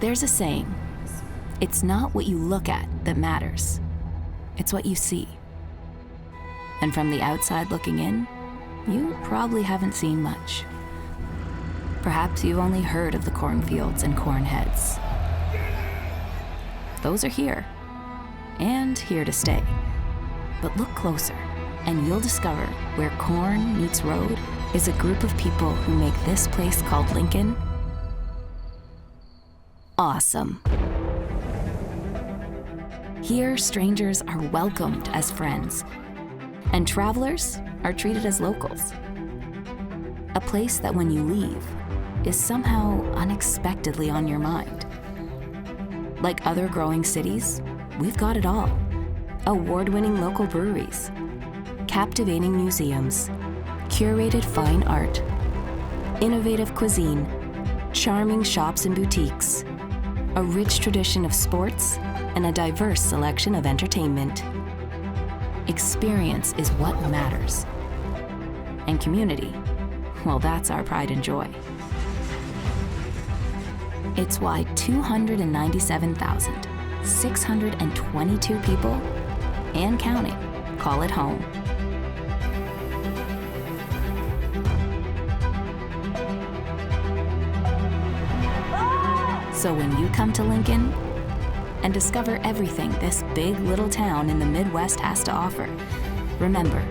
There's a saying, it's not what you look at that matters, it's what you see. And from the outside looking in, you probably haven't seen much. Perhaps you've only heard of the cornfields and corn heads. Those are here, and here to stay. But look closer, and you'll discover where corn meets road is a group of people who make this place called Lincoln awesome. Here, strangers are welcomed as friends, and travelers are treated as locals. A place that when you leave is somehow unexpectedly on your mind. Like other growing cities, we've got it all. Award-winning local breweries, captivating museums, curated fine art, innovative cuisine, charming shops and boutiques, a rich tradition of sports, and a diverse selection of entertainment. Experience is what matters. And community, well, that's our pride and joy. It's why 297,622 people, and counting, call it home. So when you come to Lincoln and discover everything this big little town in the Midwest has to offer, remember,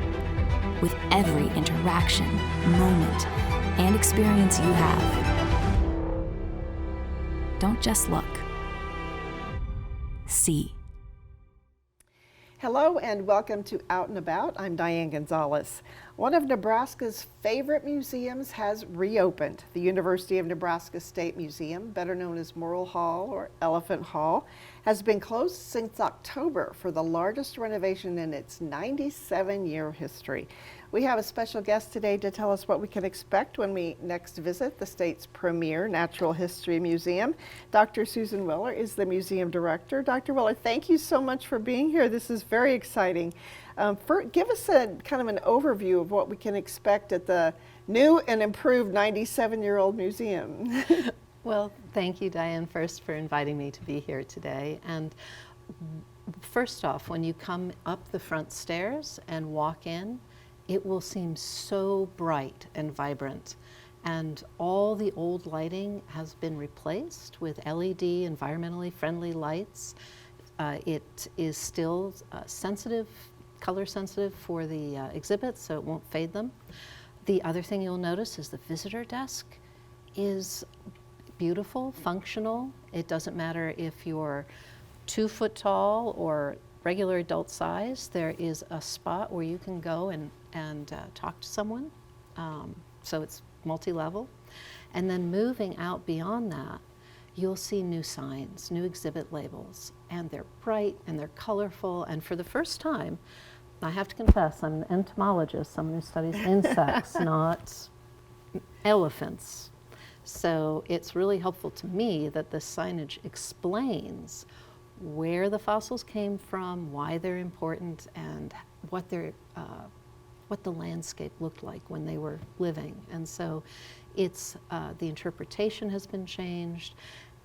with every interaction, moment, and experience you have, don't just look. See. Hello and welcome to Out and About. I'm Diane Gonzalez. One of Nebraska's favorite museums has reopened. The University of Nebraska State Museum, better known as Morrill Hall or Elephant Hall, has been closed since October for the largest renovation in its 97-year history. We have a special guest today to tell us what we can expect when we next visit the state's premier natural history museum. Dr. Susan Weller is the museum director. Dr. Weller, thank you so much for being here. This is very exciting. Give us a kind of an overview of what we can expect at the new and improved 97-year-old museum. Well, thank you, Diane, first for inviting me to be here today. And first off, when you come up the front stairs and walk in, it will seem so bright and vibrant. And all the old lighting has been replaced with LED, environmentally friendly lights. It is still sensitive, color sensitive for the exhibits, so it won't fade them. The other thing you'll notice is the visitor desk is beautiful, functional. It doesn't matter if you're 2 foot tall or regular adult size. There is a spot where you can go and talk to someone. So it's multi-level. And then moving out beyond that, you'll see new signs, new exhibit labels, and they're bright and they're colorful. And for the first time, I have to confess, I'm an entomologist, someone who studies insects, not elephants. So it's really helpful to me that the signage explains where the fossils came from, why they're important, and what the landscape looked like when they were living. And so it's the interpretation has been changed,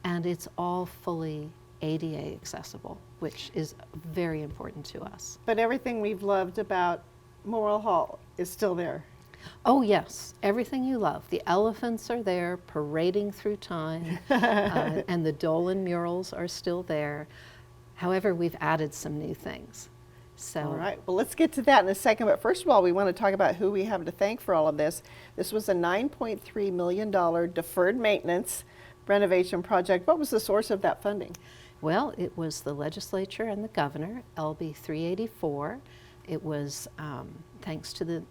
and it's all fully ADA accessible, which is very important to us. But everything we've loved about Morrill Hall is still there. Oh yes, everything you love. The elephants are there parading through time, and the Dolan murals are still there. However, we've added some new things. So. All right, well, let's get to that in a second. But first of all, we want to talk about who we have to thank for all of this. This was a $9.3 million deferred maintenance renovation project. What was the source of that funding? Well, it was the legislature and the governor, LB 384. It was thanks to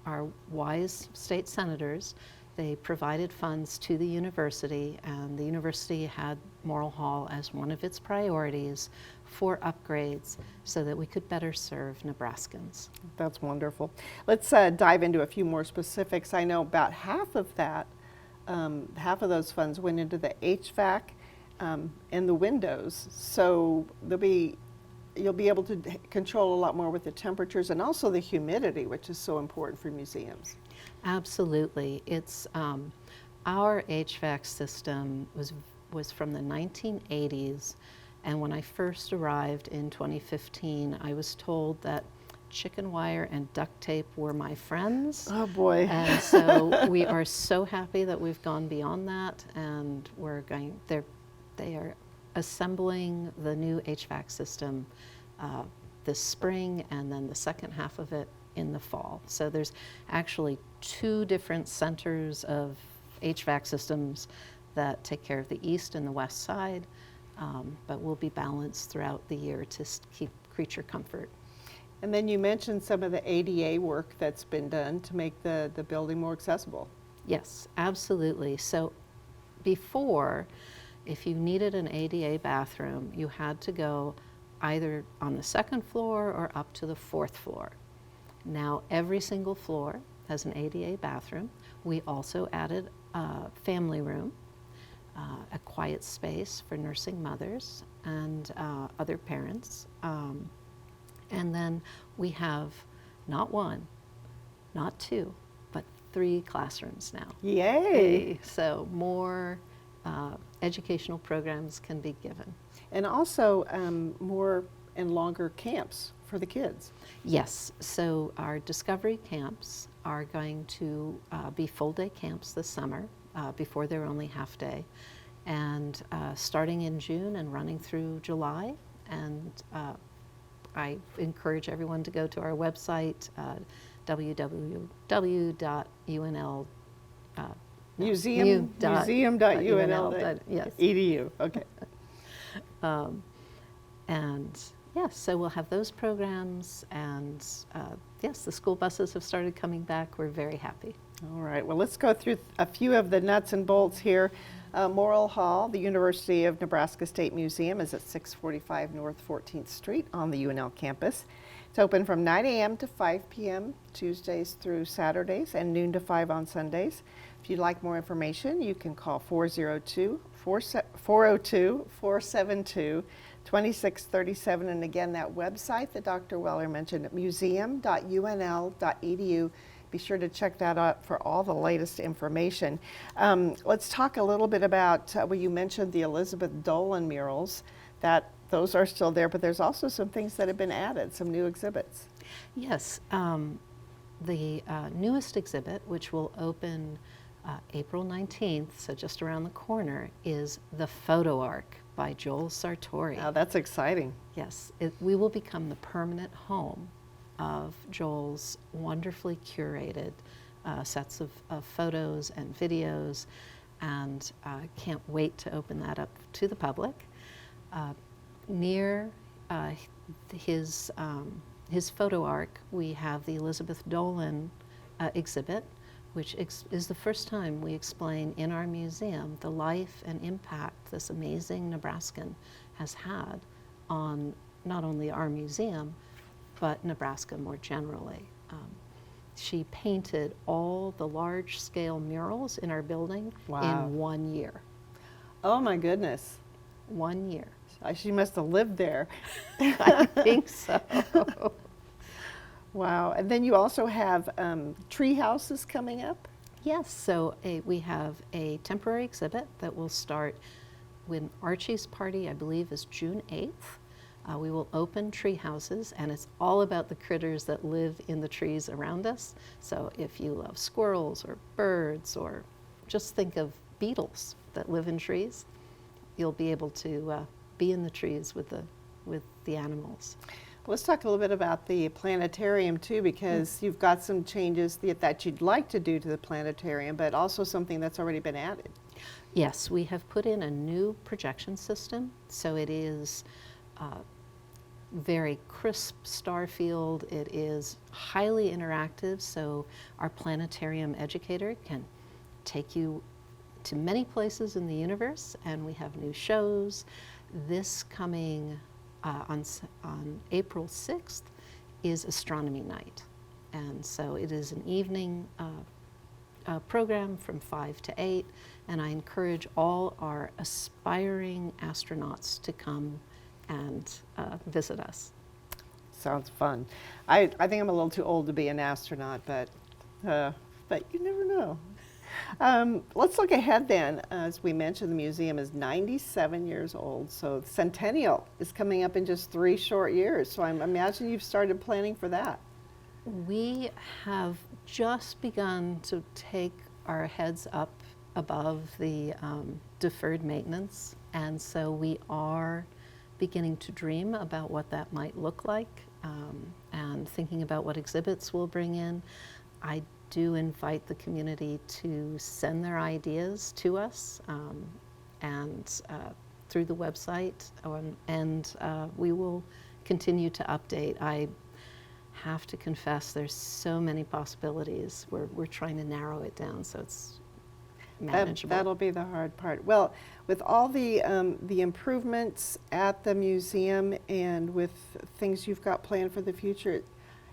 our wise state senators. They provided funds to the university, and the university had Morrill Hall as one of its priorities for upgrades so that we could better serve Nebraskans. That's wonderful. Let's dive into a few more specifics. I know about half of that, half of those funds went into the HVAC and the windows. So you'll be able to control a lot more with the temperatures and also the humidity, which is so important for museums. Absolutely. It's our HVAC system was was from the 1980s. And when I first arrived in 2015, I was told that chicken wire and duct tape were my friends. Oh boy. And so we are so happy that we've gone beyond that, and they are assembling the new HVAC system this spring, and then the second half of it in the fall. So there's actually 2 different centers of HVAC systems that take care of the east and the west side, but will be balanced throughout the year to keep creature comfort. And then you mentioned some of the ADA work that's been done to make the building more accessible. Yes, absolutely. So before, if you needed an ADA bathroom, you had to go either on the 2nd floor or up to the 4th floor. Now every single floor has an ADA bathroom. We also added a family room, a quiet space for nursing mothers and other parents. And then we have not 1, not 2, but 3 classrooms now. Yay! So more educational programs can be given. And also more and longer camps for the kids. Yes, so our Discovery camps are going to be full-day camps this summer, before they're only half-day, and starting in June and running through July. And I encourage everyone to go to our website, www.unl. Museum.unl.edu. Yes. Okay. And yes, so we'll have those programs, and yes, the school buses have started coming back. We're very happy. All right, well, let's go through a few of the nuts and bolts here. Morrill Hall, the University of Nebraska State Museum, is at 645 North 14th Street on the UNL campus. It's open from 9 a.m. to 5 p.m. Tuesdays through Saturdays, and noon to 5 on Sundays. If you'd like more information, you can call 402-472-2637. And again, that website that Dr. Weller mentioned, museum.unl.edu. Be sure to check that out for all the latest information. Let's talk a little bit about, well, you mentioned the Elizabeth Dolan murals. Those are still there, but there's also some things that have been added, some new exhibits. Yes, the newest exhibit, which will open April 19th, so just around the corner, is The Photo Ark by Joel Sartori. Now that's exciting. Yes, we will become the permanent home of Joel's wonderfully curated sets of photos and videos, and can't wait to open that up to the public. Near his photo ark, we have the Elizabeth Dolan exhibit, which is the first time we explain in our museum the life and impact this amazing Nebraskan has had on not only our museum, but Nebraska more generally. She painted all the large-scale murals in our building in 1 year. Oh my goodness. 1 year. She must have lived there. I think so. Wow. And then you also have tree houses coming up? Yes, so we have a temporary exhibit that will start when Archie's party, I believe, is June 8th. We will open tree houses, and it's all about the critters that live in the trees around us. So if you love squirrels or birds, or just think of beetles that live in trees, you'll be able to be in the trees with the animals. Let's talk a little bit about the planetarium too, because you've got some changes that you'd like to do to the planetarium, but also something that's already been added. Yes, we have put in a new projection system, so it is very crisp star field. It is highly interactive, so our planetarium educator can take you to many places in the universe, and we have new shows. This coming on April 6th is Astronomy Night, and so it is an evening program from 5 to 8, and I encourage all our aspiring astronauts to come and visit us. Sounds fun. I think I'm a little too old to be an astronaut, but you never know. Let's look ahead then. As we mentioned, the museum is 97 years old, so the centennial is coming up in just 3 short years. So I imagine you've started planning for that. We have just begun to take our heads up above the deferred maintenance, and so we are beginning to dream about what that might look like, and thinking about what exhibits we'll bring in. I do invite the community to send their ideas to us, and through the website, and we will continue to update. I have to confess, there's so many possibilities. We're trying to narrow it down so it's manageable. That'll be the hard part. Well, with all the improvements at the museum and with things you've got planned for the future,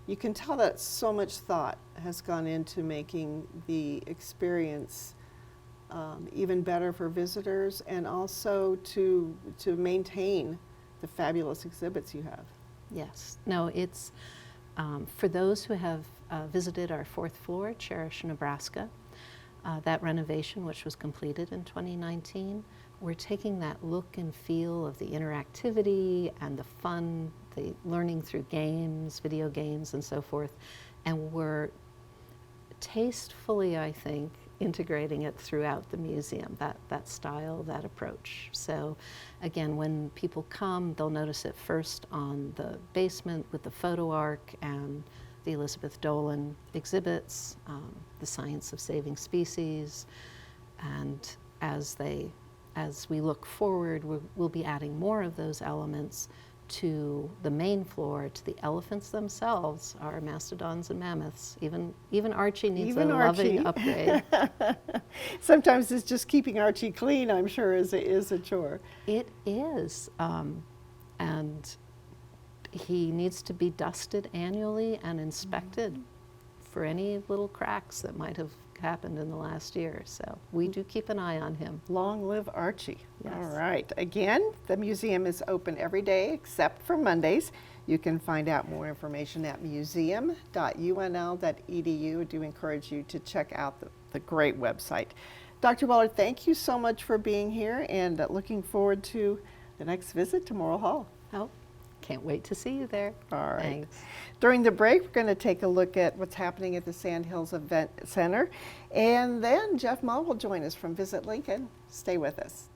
you can tell that so much thought has gone into making the experience even better for visitors, and also to maintain the fabulous exhibits you have. Yes. No, it's for those who have visited our 4th floor, Cherish Nebraska, that renovation, which was completed in 2019, we're taking that look and feel of the interactivity and the fun, the learning through games, video games, and so forth, and we're tastefully, I think, integrating it throughout the museum, that style, that approach. So again, when people come, they'll notice it first on the basement with the photo arc and the Elizabeth Dolan exhibits, the science of saving species, and as we look forward, we'll be adding more of those elements to the main floor, to the elephants themselves, our mastodons and mammoths. Even Archie needs a loving upgrade. Sometimes it's just keeping Archie clean, I'm sure, is a chore. It is, and he needs to be dusted annually and inspected for any little cracks that might have happened in the last year. So we do keep an eye on him. Long live Archie. Yes. All right. Again, the museum is open every day except for Mondays. You can find out more information at museum.unl.edu. I do encourage you to check out the great website. Dr. Weller, thank you so much for being here, and looking forward to the next visit to Morrill Hall. Oh, can't wait to see you there. All right. Thanks. During the break, we're going to take a look at what's happening at the Sandhills Event Center. And then Jeff Mull will join us from Visit Lincoln. Stay with us.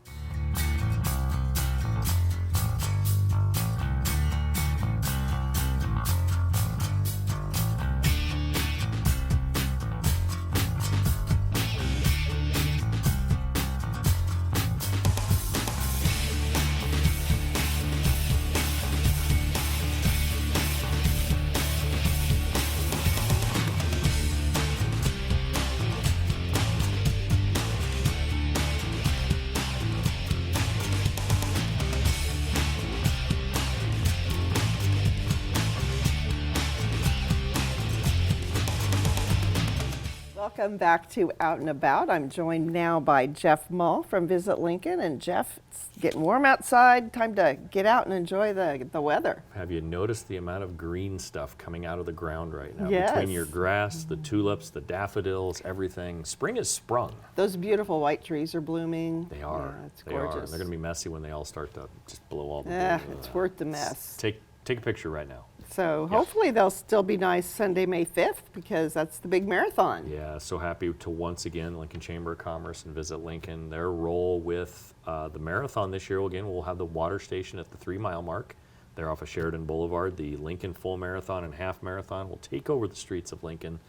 Welcome back to Out and About. I'm joined now by Jeff Mull from Visit Lincoln. And Jeff, it's getting warm outside. Time to get out and enjoy the weather. Have you noticed the amount of green stuff coming out of the ground right now? Yes. Between your grass, the tulips, the daffodils, everything. Spring has sprung. Those beautiful white trees are blooming. They are. Yeah, it's they are. gorgeous. They're going to be messy when they all start to just blow all the Yeah, bloom. it's worth the mess. Take a picture right now. So Yeah. hopefully they'll still be nice Sunday, May 5th, because that's the big marathon. Yeah, so happy to once again Lincoln Chamber of Commerce and Visit Lincoln. Their role with the marathon this year, again, we'll have the water station at the 3-mile mark. They're off of Sheridan Boulevard. The Lincoln Full Marathon and Half Marathon will take over the streets of Lincoln.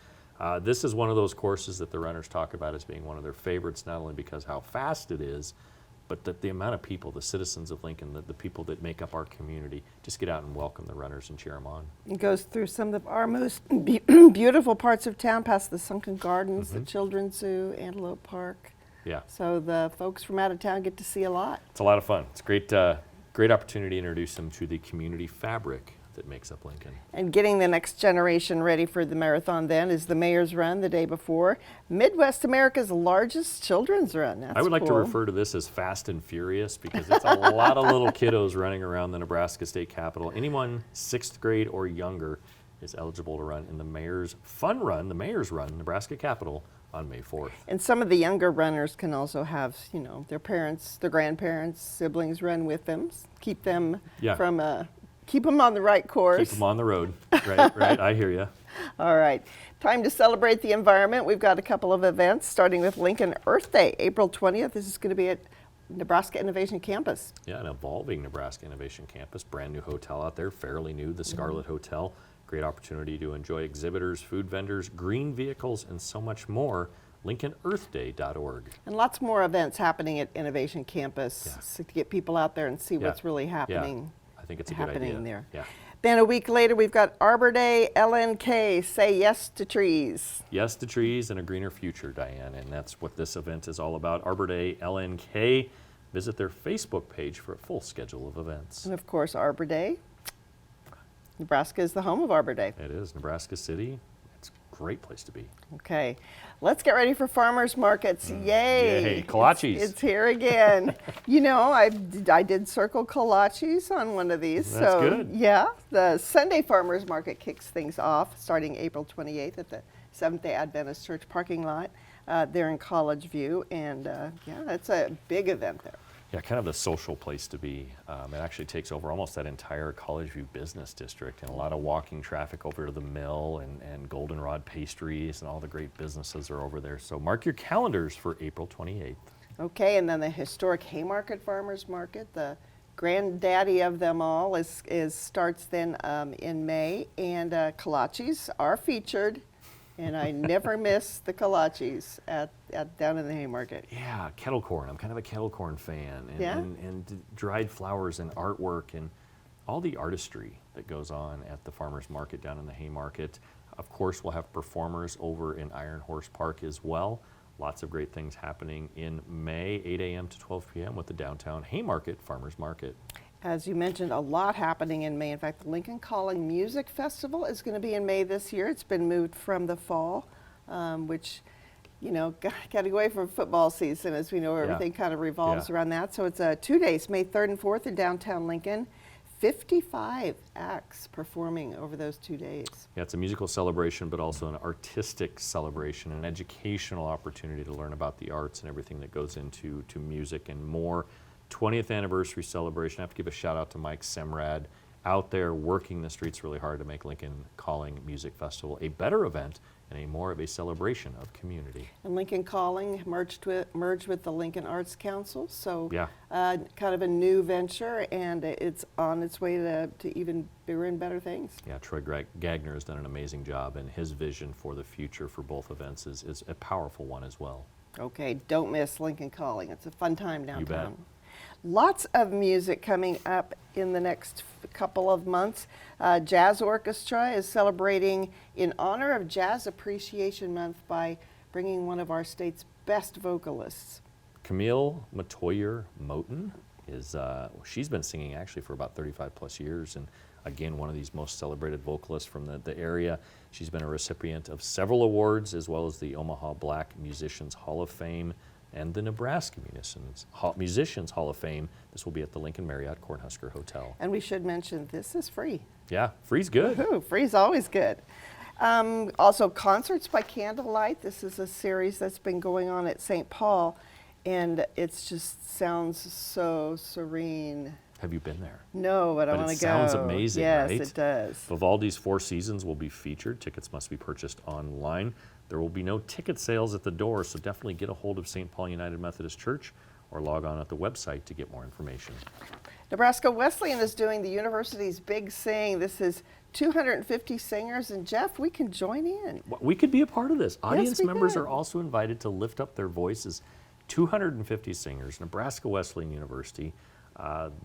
This is one of those courses that the runners talk about as being one of their favorites, not only because how fast it is, but that the amount of people, the citizens of Lincoln, the people that make up our community, just get out and welcome the runners and cheer them on. It goes through some of our most beautiful parts of town, past the Sunken Gardens, the Children's Zoo, Antelope Park. Yeah, So the folks from out of town get to see a lot. it's a lot of fun. It's a great opportunity to introduce them to the community fabric that makes up Lincoln. And getting the next generation ready for the marathon then is the Mayor's Run the day before. Midwest America's largest children's run. That's I would like to cool. refer to this as Fast and Furious because it's a lot of little kiddos running around the Nebraska State Capitol. Anyone 6th grade or younger is eligible to run in the Mayor's Fun Run, the Mayor's Run, Nebraska Capitol, on May 4th. And some of the younger runners can also have, their parents, their grandparents, siblings run with them, keep them Yeah. keep them on the right course. Keep them on the road. Right, I hear you. All right, time to celebrate the environment. We've got a couple of events, starting with Lincoln Earth Day, April 20th. This is going to be at Nebraska Innovation Campus. Yeah, an evolving Nebraska Innovation Campus, brand new hotel out there, fairly new, the Scarlet Hotel. Great opportunity to enjoy exhibitors, food vendors, green vehicles, and so much more. LincolnEarthDay.org. And lots more events happening at Innovation Campus to get people out there and see what's really happening. I think it's a good idea. There. Yeah. Then a week later, we've got Arbor Day, LNK, Say Yes to Trees. Yes to trees and a greener future, Diane, and that's what this event is all about. Arbor Day, LNK. Visit their Facebook page for a full schedule of events. And of course, Arbor Day. Nebraska is the home of Arbor Day. It is Nebraska City. It's a great place to be. Okay, let's get ready for farmers markets. Yay! Yay, kolaches. It's here again. I did circle kolaches on one of these. That's so good. Yeah, the Sunday farmers market kicks things off starting April 28th at the Seventh-day Adventist Church parking lot there in College View, and it's a big event there. Yeah, kind of the social place to be. It actually takes over almost that entire College View business district, and a lot of walking traffic over to the mill and Goldenrod Pastries, and all the great businesses are over there. So mark your calendars for April 28th. Okay, and then the historic Haymarket Farmers Market, the granddaddy of them all, starts then in May, and kolaches are featured. And I never miss the kolaches down in the Haymarket. Yeah, kettle corn. I'm kind of a kettle corn fan. And, Yeah? and dried flowers and artwork and all the artistry that goes on at the farmers market down in the Haymarket. Of course, we'll have performers over in Iron Horse Park as well. Lots of great things happening in May, 8 a.m. to 12 p.m. with the downtown Haymarket Farmers Market. As you mentioned, a lot happening in May. In fact, the Lincoln Calling Music Festival is going to be in May this year. It's been moved from the fall, which, got to go away from football season. As we know, everything kind of revolves around that. So it's 2 days, May 3rd and 4th in downtown Lincoln. 55 acts performing over those 2 days. Yeah, it's a musical celebration, but also an artistic celebration, an educational opportunity to learn about the arts and everything that goes into music and more. 20th anniversary celebration. I have to give a shout out to Mike Semrad out there working the streets really hard to make Lincoln Calling Music Festival a better event and a more of a celebration of community. And Lincoln Calling merged with the Lincoln Arts Council, so Yeah. kind of a new venture, and it's on its way to even bigger and better things. Yeah, Troy Gagner has done an amazing job, and his vision for the future for both events is a powerful one as well. Okay, don't miss Lincoln Calling. It's a fun time You bet. downtown. Lots of music coming up in the next couple of months. Jazz Orchestra is celebrating in honor of Jazz Appreciation Month by bringing one of our state's best vocalists. Camille Matoyer Moten is, she's been singing actually for about 35 plus years, and again, one of these most celebrated vocalists from the area. She's been a recipient of several awards, as well as the Omaha Black Musicians Hall of Fame and the Nebraska Musicians Hall of Fame. This will be at the Lincoln Marriott Cornhusker Hotel. And we should mention this is free. Yeah, free's good. Woohoo, free's always good. Also, Concerts by Candlelight. This is a series that's been going on at St. Paul, and it just sounds so serene. Have you been there? No, but I But want it to go. sounds amazing, yes, right? it does. Vivaldi's Four Seasons will be featured. Tickets must be purchased online. There will be no ticket sales at the door, so definitely get a hold of St. Paul United Methodist Church or log on at the website to get more information. Nebraska Wesleyan is doing the university's Big Sing. This is 250 singers, and Jeff, we can join in. We could be a part of this. Audience we members could. are also invited to lift up their voices. 250 singers, Nebraska Wesleyan University.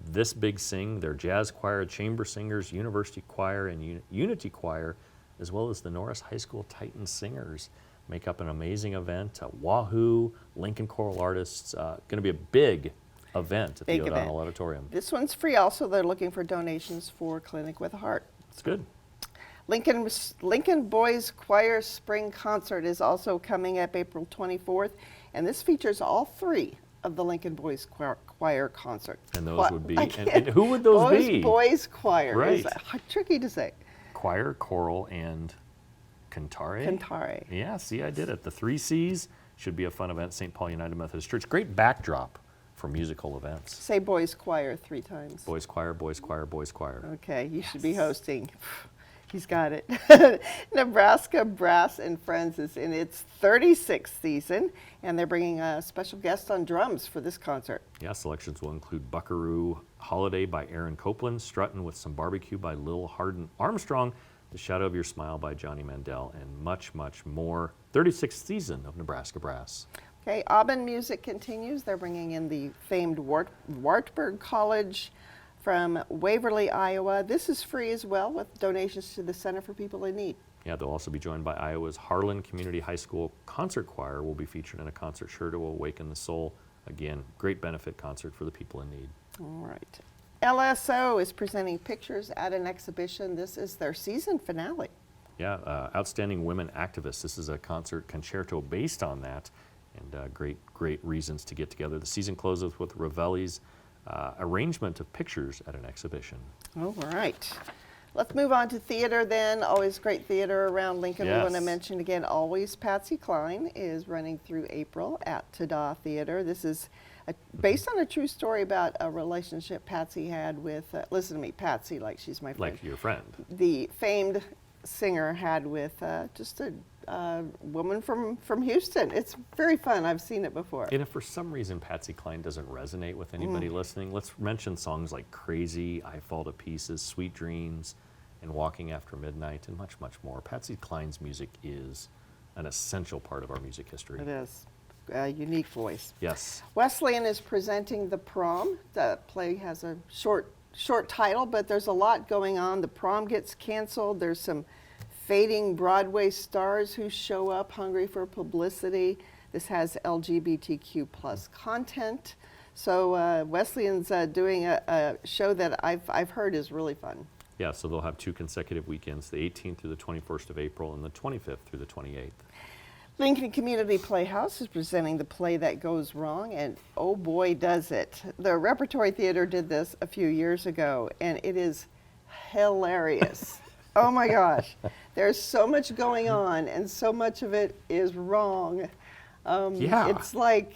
This Big Sing, their jazz choir, chamber singers, university choir, and unity choir, as well as the Norris High School Titan Singers, make up an amazing event. Wahoo, Lincoln Choral Artists, going to be a big event at Big the event. O'Donnell Auditorium. This one's free also. They're looking for donations for Clinic with a Heart. It's good. Lincoln Boys Choir Spring Concert is also coming up April 24th, and this features all three of the Lincoln Boys Choir concert. And those would be, and who would those be? Boys Choir. Right. Is tricky to say. Choir, choral, and Cantare. Cantare. Yeah, see, I did it. The 3 C's should be a fun event. St. Paul United Methodist Church. Great backdrop for musical events. Say boys choir 3 times. Boys choir, boys choir, boys choir. Okay, you should be hosting. He's got it. Nebraska Brass and Friends is in its 36th season, and they're bringing a special guest on drums for this concert. Yeah, selections will include Buckaroo Holiday by Aaron Copeland, Struttin' with Some Barbecue by Lil Hardin Armstrong, The Shadow of Your Smile by Johnny Mandel, and much, much more. 36th season of Nebraska Brass. Okay, Aubin Music continues. They're bringing in the famed Wartburg College from Waverly, Iowa. This is free as well, with donations to the Center for People in Need. Yeah, they'll also be joined by Iowa's Harlan Community High School Concert Choir, will be featured in a concert sure to awaken the soul. Again, great benefit concert for the people in need. All right. LSO is presenting pictures at an exhibition. This is their season finale. Yeah, Outstanding Women Activists. This is a concert concerto based on that, and great reasons to get together. The season closes with Ravelli's arrangement of pictures at an exhibition. All right. Let's move on to theater then. Always great theater around Lincoln. We want to Yes. mention again, Always Patsy Cline is running through April at Tada Theater. This is based on a true story about a relationship Patsy had with, listen to me, Patsy, like she's my friend. Like your friend. The famed singer had with just a woman from Houston. It's very fun. I've seen it before. And if for some reason Patsy Cline doesn't resonate with anybody listening, let's mention songs like Crazy, I Fall to Pieces, Sweet Dreams, and Walking After Midnight, and much, much more. Patsy Cline's music is an essential part of our music history. It is a unique voice. Yes. Wesleyan is presenting The Prom. The play has a short title, but there's a lot going on. The prom gets canceled. There's some fading Broadway stars who show up hungry for publicity. This has LGBTQ plus content. So Wesleyan's doing a show that I've heard is really fun. Yeah, so they'll have 2 consecutive weekends, the 18th through the 21st of April and the 25th through the 28th. Lincoln Community Playhouse is presenting The Play That Goes Wrong, and oh boy does it. The Repertory Theater did this a few years ago, and it is hilarious. Oh my gosh. There's so much going on, and so much of it is wrong. Yeah. It's like,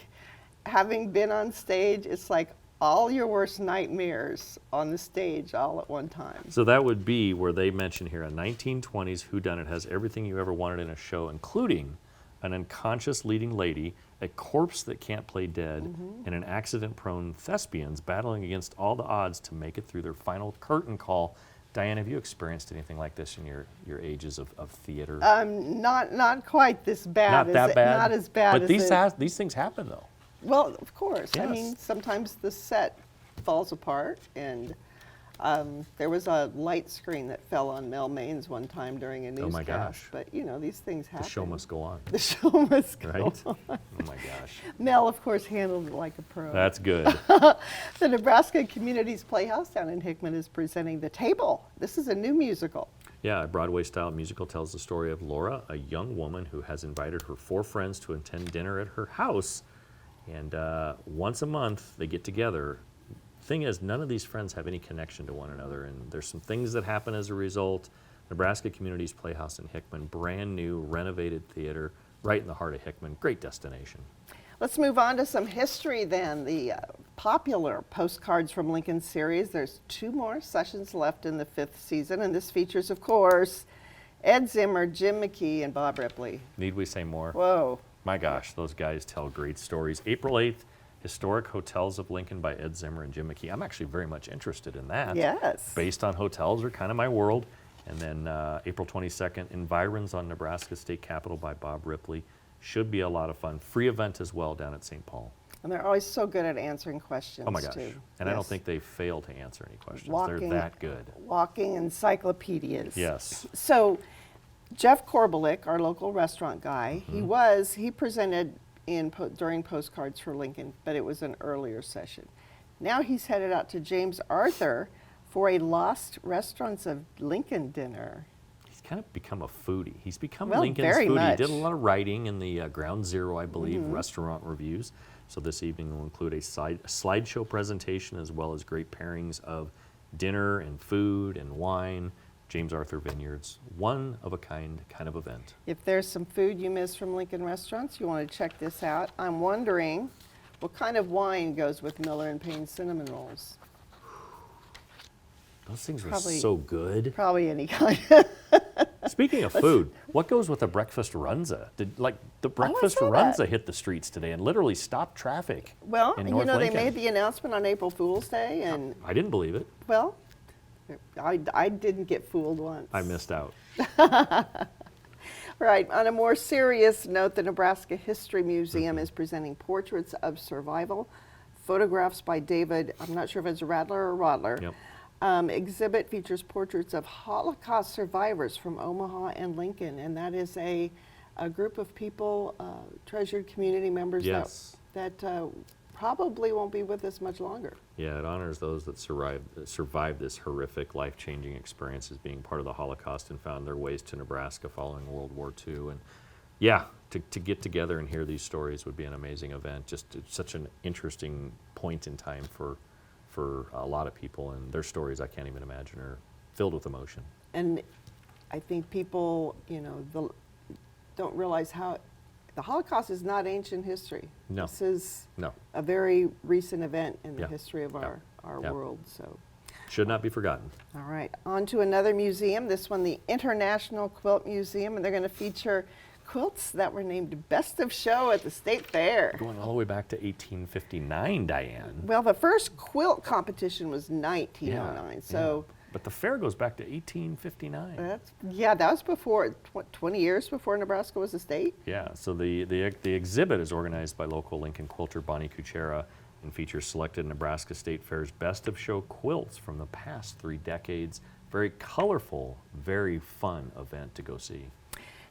having been on stage, it's like all your worst nightmares on the stage all at one time. So that would be where they mention here a 1920s whodunit has everything you ever wanted in a show, including an unconscious leading lady, a corpse that can't play dead, and an accident-prone thespians battling against all the odds to make it through their final curtain call. Diane, have you experienced anything like this in your ages of theater? Not quite this bad. Not that bad? Not as bad But as these things happen, though. Well, of course. I Yes. mean, sometimes the set falls apart, and there was a light screen that fell on Mel Maines one time during a newscast. Oh my gosh. But you know, these things happen. The show must go on, The show must go right? on. Oh my gosh. Mel, of course, handled it like a pro. That's good. The Nebraska Communities Playhouse down in Hickman is presenting The Table. This is a new musical. Yeah, a Broadway-style musical tells the story of Laura, a young woman who has invited her 4 friends to attend dinner at her house. And once a month, they get together. Thing is, none of these friends have any connection to one another, and there's some things that happen as a result. Nebraska Communities Playhouse in Hickman, brand new, renovated theater, right in the heart of Hickman. Great destination. Let's move on to some history then. The popular Postcards from Lincoln series. There's 2 more sessions left in the 5th season, and this features, of course, Ed Zimmer, Jim McKee, and Bob Ripley. Need we say more? Whoa. My gosh, those guys tell great stories. April 8th, Historic Hotels of Lincoln by Ed Zimmer and Jim McKee. I'm actually very much interested in that. Yes. Based on hotels are kind of my world. And then April 22nd, Environs on Nebraska State Capitol by Bob Ripley. Should be a lot of fun. Free event as well down at St. Paul. And they're always so good at answering questions, Oh my gosh. too. And I don't Yes. think they fail to answer any questions. Walking- They're that good. Walking encyclopedias. Yes. So Jeff Korbalik, our local restaurant guy, he presented during Postcards for Lincoln, but it was an earlier session. Now he's headed out to James Arthur for a Lost Restaurants of Lincoln dinner. He's kind of become a foodie. He's become Well, Lincoln's very foodie. much. He did a lot of writing in the Ground Zero, I believe, restaurant reviews. So this evening will include a slideshow presentation as well as great pairings of dinner and food and wine. James Arthur Vineyards, one of a kind of event. If there's some food you miss from Lincoln restaurants, you want to check this out. I'm wondering what kind of wine goes with Miller and Payne cinnamon rolls. Those things were Probably- so good. Probably any kind. Speaking of food, what goes with a breakfast runza? The breakfast saw runza that. hit the streets today and literally stopped traffic. Well, in you North know, they Lincoln. made the announcement on April Fool's Day, and I didn't believe it. well, I didn't get fooled once. I missed out. Right. On a more serious note, the Nebraska History Museum is presenting portraits of survival, photographs by David, I'm not sure if it's Radler or Rodler. Yep. Exhibit features portraits of Holocaust survivors from Omaha and Lincoln, and that is a group of people, treasured community members Yes. that probably won't be with us much longer. Yeah, it honors those that survived this horrific, life-changing experience as being part of the Holocaust and found their ways to Nebraska following World War II. And yeah, to get together and hear these stories would be an amazing event. Just it's such an interesting point in time for a lot of people, and their stories I can't even imagine are filled with emotion. And I think people, don't realize how the Holocaust is not ancient history. No. This is No, a very recent event in the Yeah. history of our Yeah. world. So, should not be forgotten. all right, on to another museum. This one, the International Quilt Museum, and they're going to feature quilts that were named Best of Show at the State Fair. Going all the way back to 1859, Diane. Well, the first quilt competition was 1909. So But the fair goes back to 1859. that was before 20 years before Nebraska was a state. Yeah, so the exhibit is organized by local Lincoln quilter Bonnie Kuchera and features selected Nebraska State Fair's best of show quilts from the past 3 decades. Very colorful, very fun event to go see.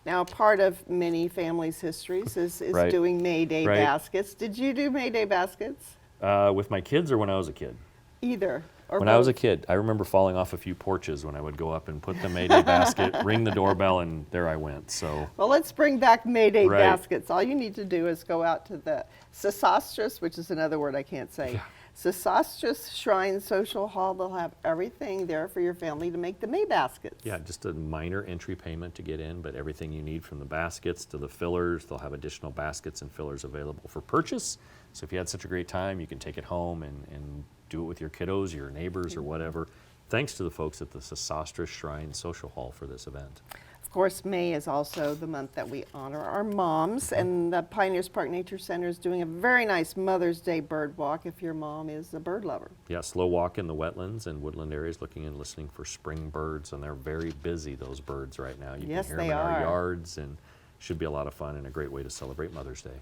Now, part of many families' histories is Right. doing May Day Right. baskets. Did you do May Day baskets? With my kids or when I was a kid? Either. Or When I was a both? kid, I remember falling off a few porches when I would go up and put the Mayday basket, ring the doorbell, and there I went. So Well, let's bring back May Day Right. baskets. All you need to do is go out to the Sesostris, which is another word I can't say. Yeah. Sesostris Shrine Social Hall. They'll have everything there for your family to make the May baskets. yeah, just a minor entry payment to get in, but everything you need from the baskets to the fillers, they'll have additional baskets and fillers available for purchase. So if you had such a great time, you can take it home and do it with your kiddos, your neighbors, or whatever. Thanks to the folks at the Sesostris Shrine Social Hall for this event. Of course, May is also the month that we honor our moms, and the Pioneers Park Nature Center is doing a very nice Mother's Day bird walk if your mom is a bird lover. Yeah, slow walk in the wetlands and woodland areas looking and listening for spring birds, and they're very busy, those birds right now. You Yes, can hear they them in are. our yards, and should be a lot of fun and a great way to celebrate Mother's Day.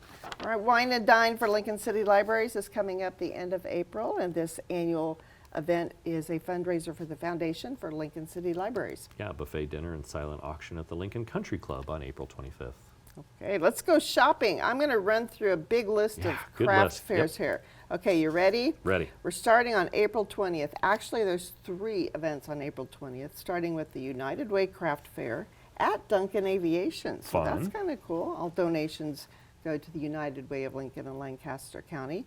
All right, Wine and Dine for Lincoln City Libraries is coming up the end of April, and this annual event is a fundraiser for the Foundation for Lincoln City Libraries. Yeah, buffet dinner and silent auction at the Lincoln Country Club on April 25th. Okay, let's go shopping. I'm going to run through a big list Yeah, of good craft list. fairs here. Okay, you ready? Ready. We're starting on April 20th. Actually, there's 3 events on April 20th, starting with the United Way Craft Fair at Duncan Aviation. So that's Fun. kind of cool. All donations go to the United Way of Lincoln and Lancaster County.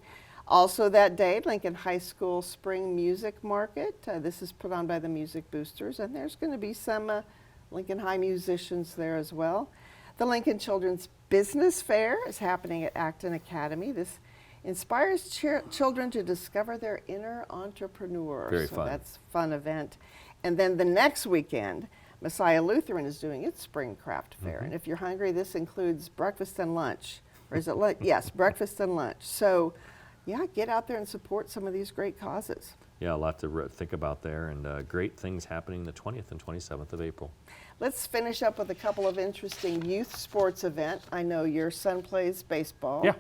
Also that day, Lincoln High School Spring Music Market. This is put on by the Music Boosters, and there's going to be some Lincoln High musicians there as well. The Lincoln Children's Business Fair is happening at Acton Academy. This inspires children to discover their inner entrepreneur. Very so fun. that's a fun event. And then the next weekend, Messiah Lutheran is doing its Spring Craft Fair. And if you're hungry, this includes breakfast and lunch. Or is it lunch? Yes, breakfast and lunch. So, yeah, get out there and support some of these great causes. Yeah, a lot to think about there, and great things happening the 20th and 27th of April. Let's finish up with a couple of interesting youth sports events. I know your son plays baseball. Yeah.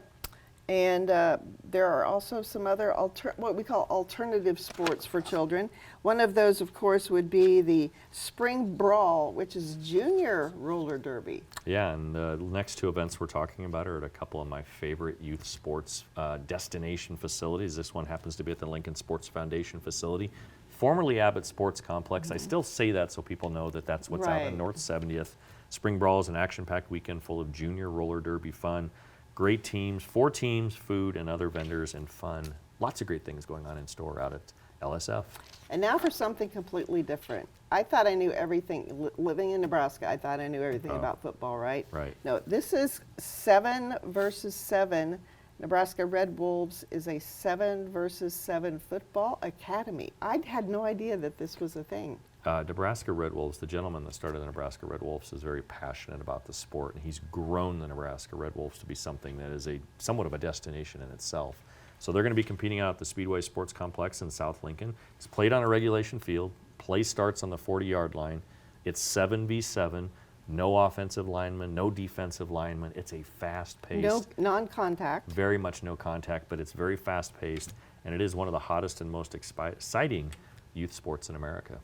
And there are also some other what we call alternative sports for children. One of those, of course, would be the Spring Brawl, which is junior roller derby. Yeah, and the next 2 events we're talking about are at a couple of my favorite youth sports destination facilities. This one happens to be at the Lincoln Sports Foundation facility, formerly Abbott Sports Complex. I still say that so people know that that's what's out Right. on North 70th. Spring Brawl is an action-packed weekend full of junior roller derby fun. Great teams, 4 teams, food and other vendors, and fun. Lots of great things going on in store out at LSF. And now for something completely different. I thought I knew everything. Living in Nebraska, I thought I knew everything about football, right? Right. No, this is 7 versus 7. Nebraska Red Wolves is a 7 versus 7 football academy. I had no idea that this was a thing. Nebraska Red Wolves, the gentleman that started the Nebraska Red Wolves, is very passionate about the sport, and he's grown the Nebraska Red Wolves to be something that is somewhat of a destination in itself. So they're going to be competing out at the Speedway Sports Complex in South Lincoln. It's played on a regulation field. Play starts on the 40-yard line. It's 7v7, no offensive linemen, no defensive linemen. It's a fast-paced, No non-contact. very much no contact, but it's very fast-paced, and it is one of the hottest and most exciting youth sports in America.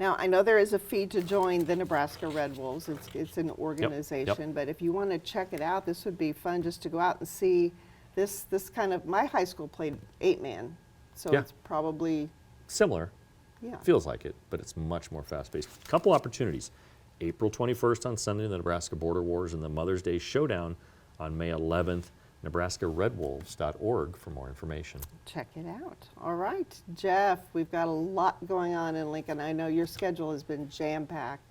Now, I know there is a fee to join the Nebraska Red Wolves. It's an organization, Yep. but if you want to check it out, this would be fun just to go out and see this kind of, my high school played 8-man, so Yeah. it's probably, Similar. yeah. Feels like it, but it's much more fast-paced. Couple opportunities. April 21st on Sunday, the Nebraska Border Wars, and the Mother's Day Showdown on May 11th. NebraskaRedWolves.org for more information. Check it out. All right, Jeff, we've got a lot going on in Lincoln. I know your schedule has been jam-packed.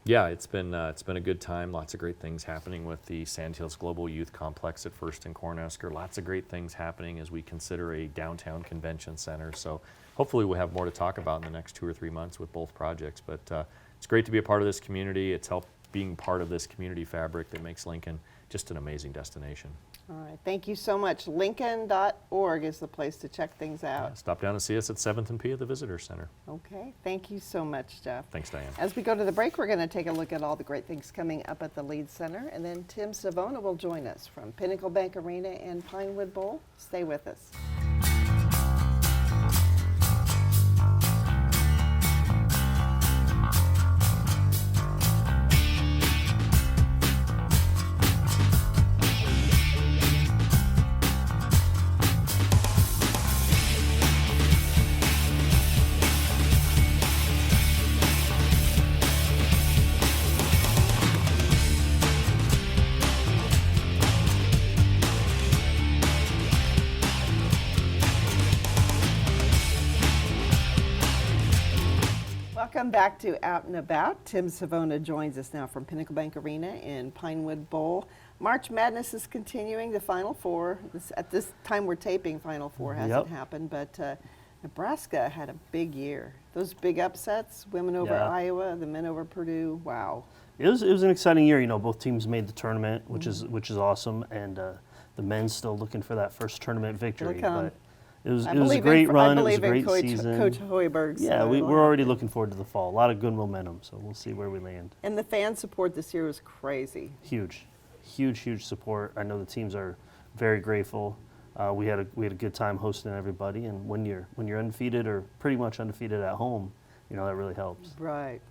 Yeah, it's been a good time. Lots of great things happening with the Sandhills Global Youth Complex at First and Cornhusker. Lots of great things happening as we consider a downtown convention center. So hopefully we'll have more to talk about in the next 2 or 3 months with both projects. But it's great to be a part of this community. It's helped being part of this community fabric that makes Lincoln just an amazing destination. All right, thank you so much. Lincoln.org is the place to check things out. Stop down and see us at 7th and P at the Visitor Center. Okay, thank you so much, Jeff. Thanks, Diane. As we go to the break, we're going to take a look at all the great things coming up at the Lead Center, and then Tim Savona will join us from Pinnacle Bank Arena and Pinewood Bowl. Stay with us. Welcome back to Out and About. Tim Savona joins us now from Pinnacle Bank Arena in Pinewood Bowl. March Madness is continuing, the Final Four. At this time we're taping, Final Four hasn't happened, but Nebraska had a big year. Those big upsets, women over Iowa, the men over Purdue, wow. It was an exciting year. You know, both teams made the tournament, which is awesome, and the men's still looking for that first tournament victory. It'll come. But it was a great run. It was a great season. Coach Hoiberg. Yeah, we're already looking forward to the fall. A lot of good momentum, so we'll see where we land. And the fan support this year was crazy. Huge support. I know the teams are very grateful. We had a good time hosting everybody, and when you're undefeated or pretty much undefeated at home, you know that really helps. Right.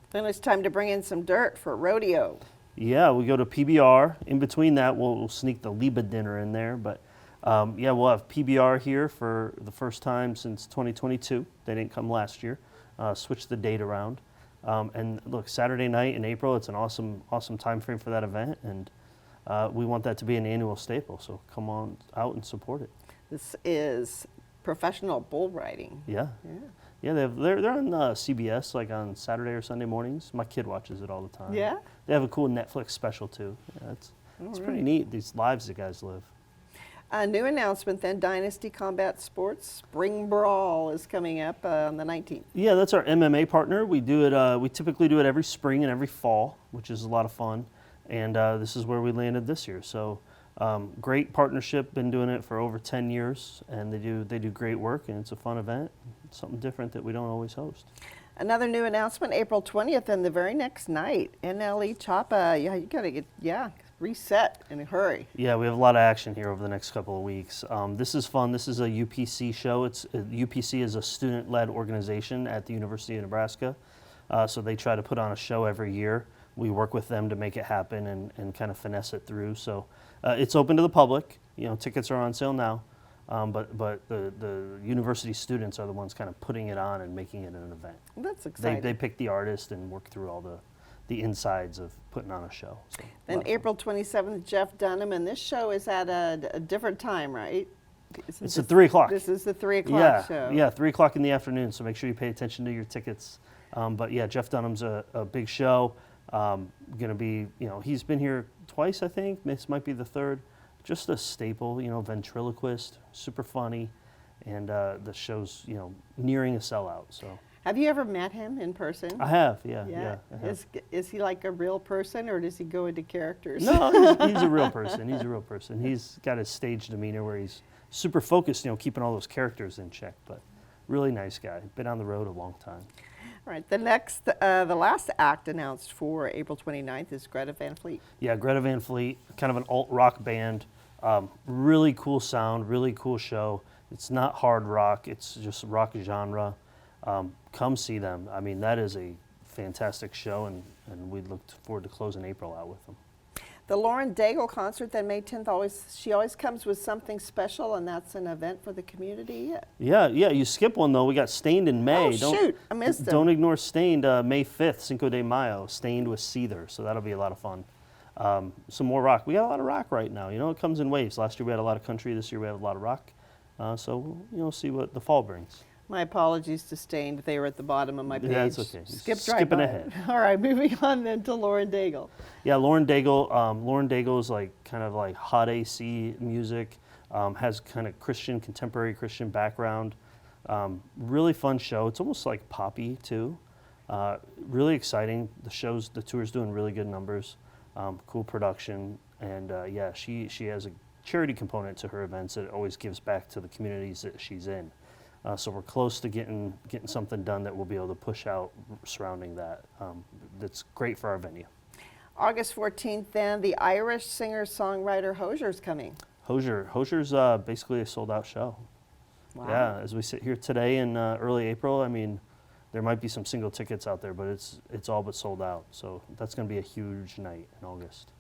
Then it's time to bring in some dirt for rodeo. Yeah, we go to PBR. In between that, we'll sneak the Liba dinner in there, but. We'll have PBR here for the first time since 2022. They didn't come last year. Switched the date around. And look, Saturday night in April, it's an awesome time frame for that event, and we want that to be an annual staple. So come on out and support it. This is professional bull riding. Yeah, they're on CBS like on Saturday or Sunday mornings. My kid watches it all the time. Yeah? They have a cool Netflix special too. Yeah, it's pretty neat, these lives the guys live. A new announcement then, Dynasty Combat Sports Spring Brawl is coming up on the 19th. Yeah, that's our MMA partner. We do it. We typically do it every spring and every fall, which is a lot of fun. And this is where we landed this year. So great partnership. Been doing it for over 10 years, and they do great work, and it's a fun event. It's something different that we don't always host. Another new announcement, April 20th, and the very next night, NLE Chapa. Yeah, you gotta get reset in a hurry. Yeah, we have a lot of action here over the next couple of weeks. This is fun. This is a UPC show. UPC is a student-led organization at the University of Nebraska. So they try to put on a show every year. We work with them to make it happen and kind of finesse it through. So it's open to the public. You know, tickets are on sale now. But the university students are the ones kind of putting it on and making it an event. That's exciting. They pick the artist and work through all the insides of putting on a show. So, then April 27th, Jeff Dunham, and this show is at a different time, right? It's at 3 o'clock. This is the 3 o'clock Yeah, show. yeah, 3 o'clock in the afternoon. So make sure you pay attention to your tickets. But yeah, Jeff Dunham's a big show. Gonna be, he's been here twice, I think. This might be the third. Just a staple, ventriloquist, super funny, and the show's, nearing a sellout. So Have you ever met him in person? I have, yeah. I have. Is he like a real person, or does he go into characters? No, he's a real person. He's a real person. He's got his stage demeanor where he's super focused, keeping all those characters in check. But really nice guy. Been on the road a long time. All right. The last act announced for April 29th is Greta Van Fleet. Yeah, Greta Van Fleet, kind of an alt rock band. Really cool sound, really cool show. It's not hard rock. It's just rock genre. Come see them. I mean, that is a fantastic show, and we look forward to closing April out with them. The Lauren Daigle concert, then May 10th, she always comes with something special, and that's an event for the community. Yeah, you skip one, though. We got Stained in May. Oh, shoot, I missed them. Don't ignore Stained, May 5th, Cinco de Mayo, Stained with Seether, so that'll be a lot of fun. Some more rock. We got a lot of rock right now. It comes in waves. Last year we had a lot of country. This year we have a lot of rock. So we'll see what the fall brings. My apologies to Stained. They were at the bottom of my page. Yeah, it's okay. Skipped Skipping right by ahead. it. All right, moving on then to Lauren Daigle. Yeah, Lauren Daigle. Lauren Daigle is kind of like hot AC music. Has kind of contemporary Christian background. Really fun show. It's almost like poppy too. Really exciting. The tour's doing really good numbers. Cool production, and yeah, she has a charity component to her events that always gives back to the communities that she's in. So we're close to getting something done that we'll be able to push out surrounding that. That's great for our venue. August 14th, then, the Irish singer-songwriter Hosier's coming. Hosier's basically a sold-out show. Wow. Yeah, as we sit here today in early April, I mean, there might be some single tickets out there, but it's all but sold out. So that's going to be a huge night in August.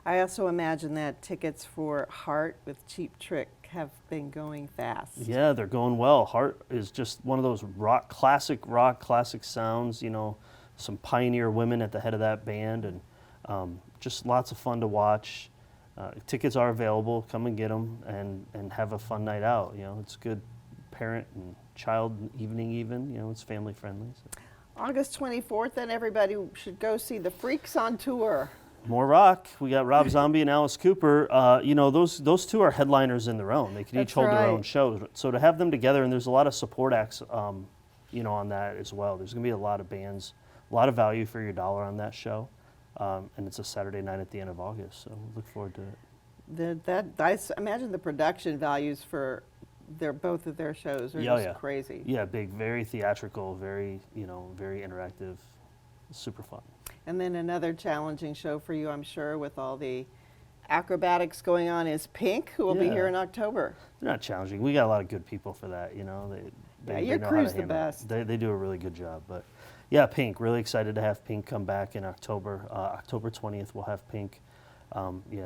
I also imagine that tickets for Heart with Cheap Trick have been going fast. Yeah, they're going well. Heart is just one of those classic sounds, some pioneer women at the head of that band, and just lots of fun to watch. Tickets are available. Come and get them and have a fun night out. It's good parent and child evening even. It's family friendly. So. August 24th, then everybody should go see the Freaks on Tour. More rock. We got Rob Zombie and Alice Cooper. Those two are headliners in their own. They can each hold their own shows. So to have them together, and there's a lot of support acts, on that as well. There's going to be a lot of bands, a lot of value for your dollar on that show, and it's a Saturday night at the end of August. So look forward to it. I imagine the production values for both of their shows are just crazy. Yeah, big, very theatrical, very very interactive, super fun. And then another challenging show for you, I'm sure, with all the acrobatics going on, is Pink, who will be here in October. They're not challenging. We got a lot of good people for that. They your know how to crew's the handle it. best. They do a really good job. But yeah, Pink. Really excited to have Pink come back in October. October 20th, we'll have Pink.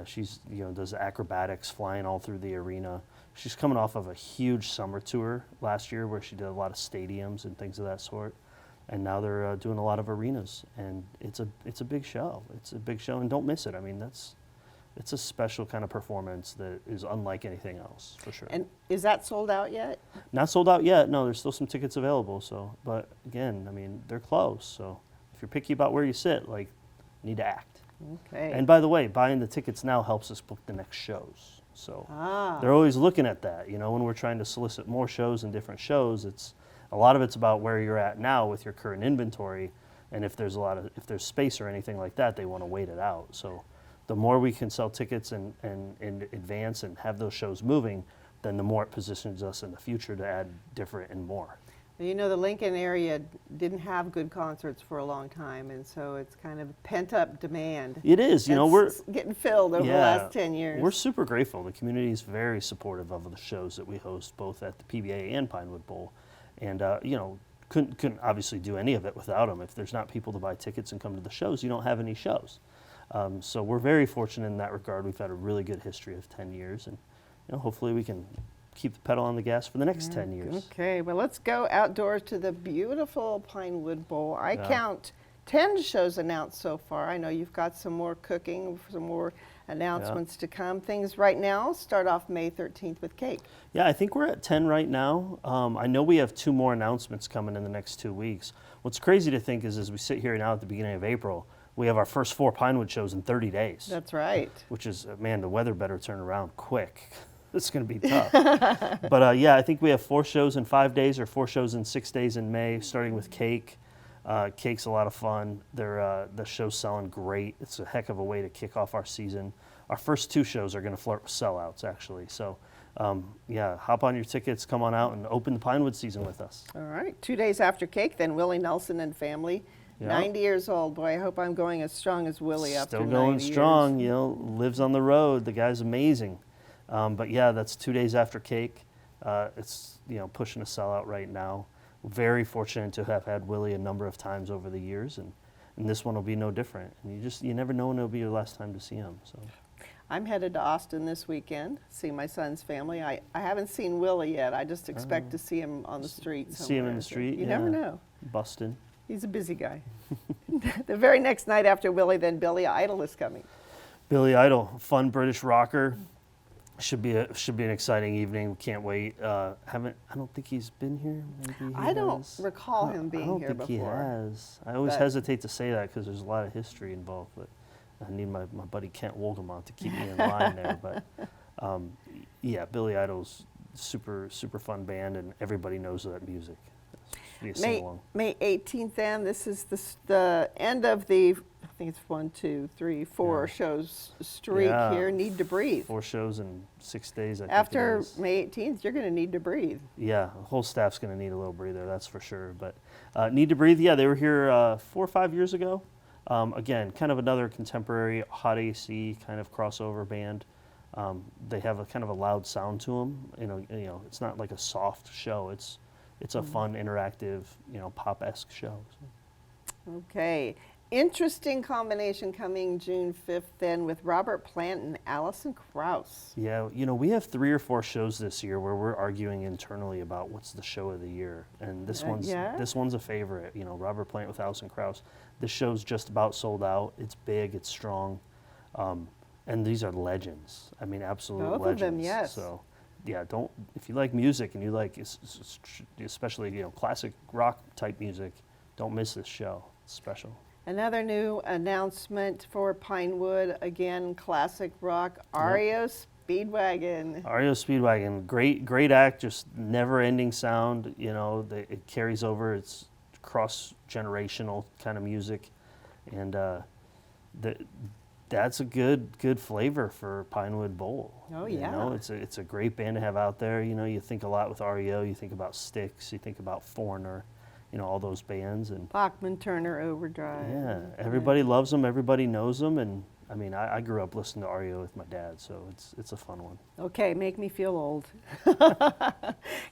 She's does acrobatics, flying all through the arena. She's coming off of a huge summer tour last year where she did a lot of stadiums and things of that sort. And now they're doing a lot of arenas, and it's a big show. It's a big show, and don't miss it. I mean, it's a special kind of performance that is unlike anything else, for sure. And is that sold out yet? Not sold out yet. No, there's still some tickets available. So, but again, I mean, they're close. So if you're picky about where you sit, you need to act. Okay. And by the way, buying the tickets now helps us book the next shows. So they're always looking at that. When we're trying to solicit more shows and different shows, a lot of it's about where you're at now with your current inventory, and if there's space or anything like that, they want to wait it out. So the more we can sell tickets in advance and have those shows moving, then the more it positions us in the future to add different and more. The Lincoln area didn't have good concerts for a long time, and so it's kind of pent-up demand. It is. We're getting filled over the last 10 years. We're super grateful. The community is very supportive of the shows that we host, both at the PBA and Pinewood Bowl. And, couldn't obviously do any of it without them. If there's not people to buy tickets and come to the shows, you don't have any shows. So we're very fortunate in that regard. We've had a really good history of 10 years, and hopefully we can keep the pedal on the gas for the next 10 years. Okay, well, let's go outdoors to the beautiful Pinewood Bowl. I count 10 shows announced so far. I know you've got some more cooking, some more Announcements to come. Things right now start off May 13th with cake. Yeah, I think we're at 10 right now. I know we have 2 more announcements coming in the next 2 weeks. What's crazy to think is as we sit here now at the beginning of April, we have our first 4 Pinewood shows in 30 days. That's right. Which is, man, the weather better turn around quick. It's going to be tough. But yeah, I think we have 4 shows in 5 days or 4 shows in 6 days in May, starting with Cake. Cake's a lot of fun. The show's selling great. It's a heck of a way to kick off our season. Our first 2 shows are going to flirt with sellouts, actually. So, yeah, hop on your tickets, come on out, and open the Pinewood season with us. All right. 2 days after Cake, then Willie Nelson and family. Yeah. 90 years old. Boy, I hope I'm going as strong as Willie after Still 90 going strong, years. lives on the road. The guy's amazing. But yeah, that's 2 days after Cake. It's, pushing a sellout right now. Very fortunate to have had Willie a number of times over the years, and this one will be no different. And you never know when it'll be your last time to see him. So I'm headed to Austin this weekend, see my son's family. I haven't seen Willie yet. I just expect to see him on the street somewhere. See him in the street, You never know. busting. He's a busy guy. The very next night after Willie, then Billy Idol is coming. Billy Idol, fun British rocker. Should be an exciting evening. Can't wait. I don't think he's been here. Maybe he I don't has. recall him being here I don't think he before. has. I always But- hesitate to say that because there's a lot of history involved. But I need my buddy Kent Wolgamont to keep me in line there. But yeah, Billy Idol's super fun band, and everybody knows that music. Should be a sing-along. May 18th, then. This is the end of the, I think it's 1, 2, 3, 4 shows streak Yeah. here. Need to breathe. 4 shows in 6 days. I think it After is. May 18th, you're going to need to breathe. Yeah, the whole staff's going to need a little breather, that's for sure. But Need to Breathe, yeah, they were here 4 or 5 years ago. Again, kind of another contemporary hot AC kind of crossover band. They have a kind of a loud sound to them. You know, it's not like a soft show. It's a fun, interactive, pop-esque show. So. Okay. Interesting combination coming June 5th, then, with Robert Plant and Alison Krauss. Yeah, we have 3 or 4 shows this year where we're arguing internally about what's the show of the year, and this one's a favorite. Robert Plant with Alison Krauss. This show's just about sold out. It's big, it's strong, and these are legends. I mean, absolute Both legends. of them, yes. So, yeah, if you like music and you like especially classic rock type music, don't miss this show. It's special. Another new announcement for Pinewood, again, classic rock, REO Speedwagon. REO Speedwagon, great act, just never-ending sound. It carries over. It's cross-generational kind of music, and that's a good flavor for Pinewood Bowl. Oh, yeah. It's a great band to have out there. You think a lot with REO. You think about Styx. You think about Foreigner. All those bands, and Bachman Turner Overdrive. yeah, everybody loves them. Everybody knows them, and I mean, I grew up listening to REO with my dad, so it's a fun one. Okay, make me feel old.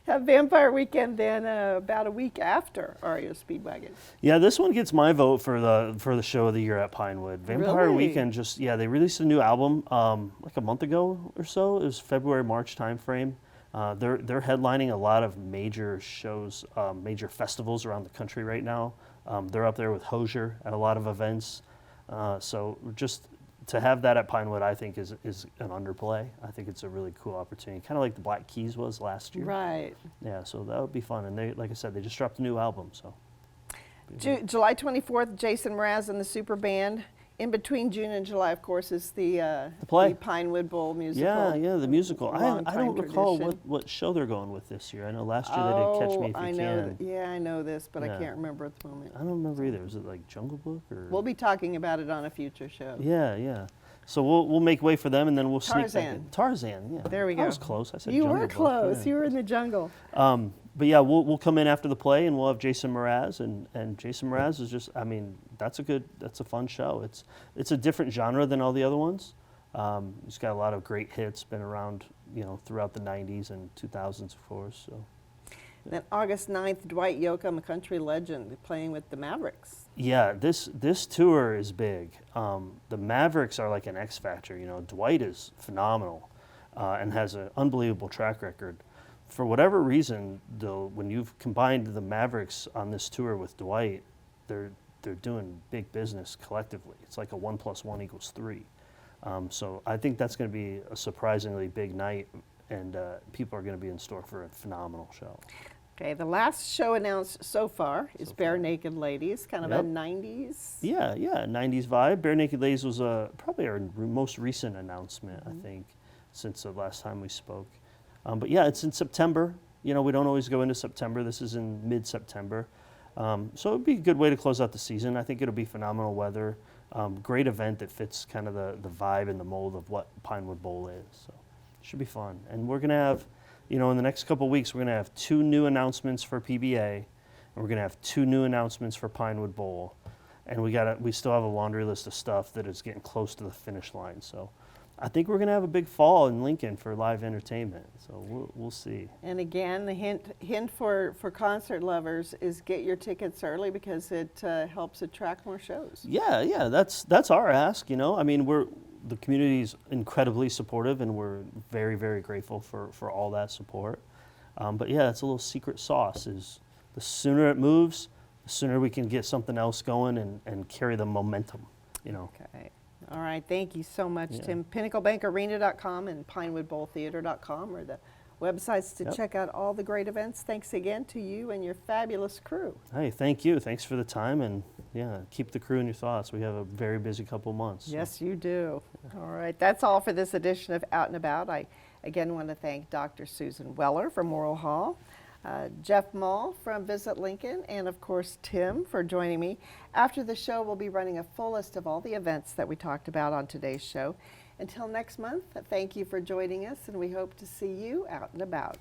Have Vampire Weekend then about a week after REO Speedwagon. Yeah, this one gets my vote for the show of the year at Pinewood. Vampire Really? Weekend they released a new album like a month ago or so. It was February-March timeframe. They're headlining a lot of major shows, major festivals around the country right now. They're up there with Hozier at a lot of events. So just to have that at Pinewood, I think is an underplay. I think it's a really cool opportunity, kind of like the Black Keys was last year. Right. Yeah, so that would be fun. And they, like I said, they just dropped a new album. So July 24th, Jason Mraz and the Super Band. In between June and July, of course, is the play. the Pinewood Bowl musical. Yeah, the musical. I Longtime don't recall tradition. what show they're going with this year. I know last year they did Catch Me If You I Can. know. I know this, but I Yeah. can't remember at the moment. I don't remember either. Was it like Jungle Book or? We'll be talking about it on a future show. Yeah. So we'll make way for them, and then we'll sneak back Tarzan. in. Tarzan, yeah. There we go. I was close. I said You Jungle were Book, close. yeah. You were in the jungle. But yeah, we'll come in after the play, and we'll have Jason Mraz, and Jason Mraz is just, I mean, that's a fun show. It's a different genre than all the other ones. He's got a lot of great hits, been around, throughout the 90s and 2000s, of course. So. Then August 9th, Dwight Yoakam, a country legend, playing with the Mavericks. Yeah, this tour is big. The Mavericks are like an X factor. Dwight is phenomenal, and has an unbelievable track record. For whatever reason, though, when you've combined the Mavericks on this tour with Dwight, they're doing big business collectively. It's like a 1 + 1 = 3. So I think that's going to be a surprisingly big night, and people are going to be in store for a phenomenal show. Okay, the last show announced so far is Bare Naked Ladies, kind of a Yep. 90s. Yeah, 90s vibe. Bare Naked Ladies was probably our most recent announcement, I think, since the last time we spoke. But yeah, it's in September. You know, we don't always go into September. This is in mid-September. So it'd be a good way to close out the season. I think it'll be phenomenal weather. Great event that fits kind of the vibe and the mold of what Pinewood Bowl is. So it should be fun. And we're going to have, you know, in the next couple of weeks, we're going to have 2 new announcements for PBA, and we're going to have 2 new announcements for Pinewood Bowl. And we still have a laundry list of stuff that is getting close to the finish line. So I think we're going to have a big fall in Lincoln for live entertainment. So we'll see. And again, the hint for concert lovers is get your tickets early because it helps attract more shows. Yeah, that's our ask. You know, I mean, the community's incredibly supportive, and we're very, very grateful for all that support. But yeah, it's a little secret sauce. Is the sooner it moves, the sooner we can get something else going and carry the momentum. You know. Okay. All right. Thank you so much, Yeah. Tim. PinnacleBankArena.com and PinewoodBowlTheater.com are the websites to Yep. check out all the great events. Thanks again to you and your fabulous crew. Hey, thank you. Thanks for the time, and yeah, keep the crew in your thoughts. We have a very busy couple months. so. Yes, you do. All right. That's all for this edition of Out and About. I again want to thank Dr. Susan Weller from Morrill Hall, Jeff Mall from Visit Lincoln, and of course Tim for joining me. After the show, we'll be running a full list of all the events that we talked about on today's show. Until next month, thank you for joining us, and we hope to see you out and about.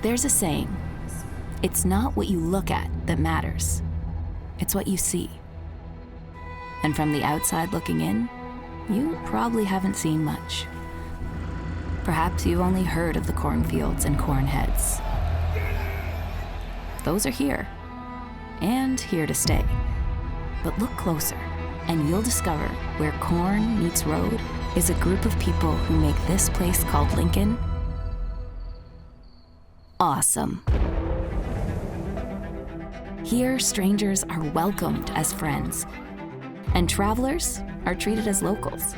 There's a saying, it's not what you look at that matters, it's what you see. And from the outside looking in, you probably haven't seen much. Perhaps you've only heard of the cornfields and cornheads. Those are here, and here to stay. But look closer, and you'll discover where corn meets road is a group of people who make this place called Lincoln awesome. Here, strangers are welcomed as friends, and travelers are treated as locals.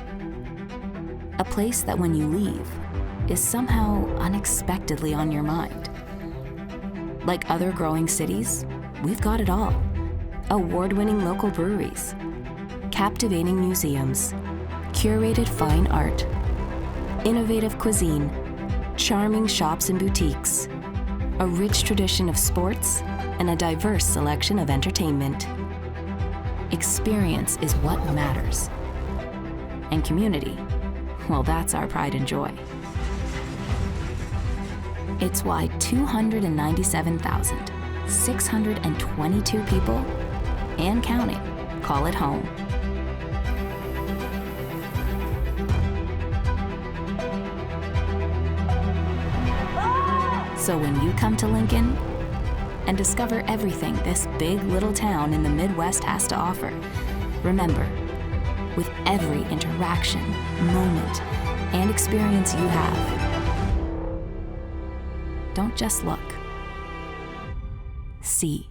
A place that when you leave is somehow unexpectedly on your mind. Like other growing cities, we've got it all. Award-winning local breweries, captivating museums, curated fine art, innovative cuisine, charming shops and boutiques, a rich tradition of sports, and a diverse selection of entertainment. Experience is what matters. And community, well, that's our pride and joy. It's why 297,622 people, and counting, call it home. So when you come to Lincoln and discover everything this big little town in the Midwest has to offer, remember, with every interaction, moment, and experience you have, don't just look. See.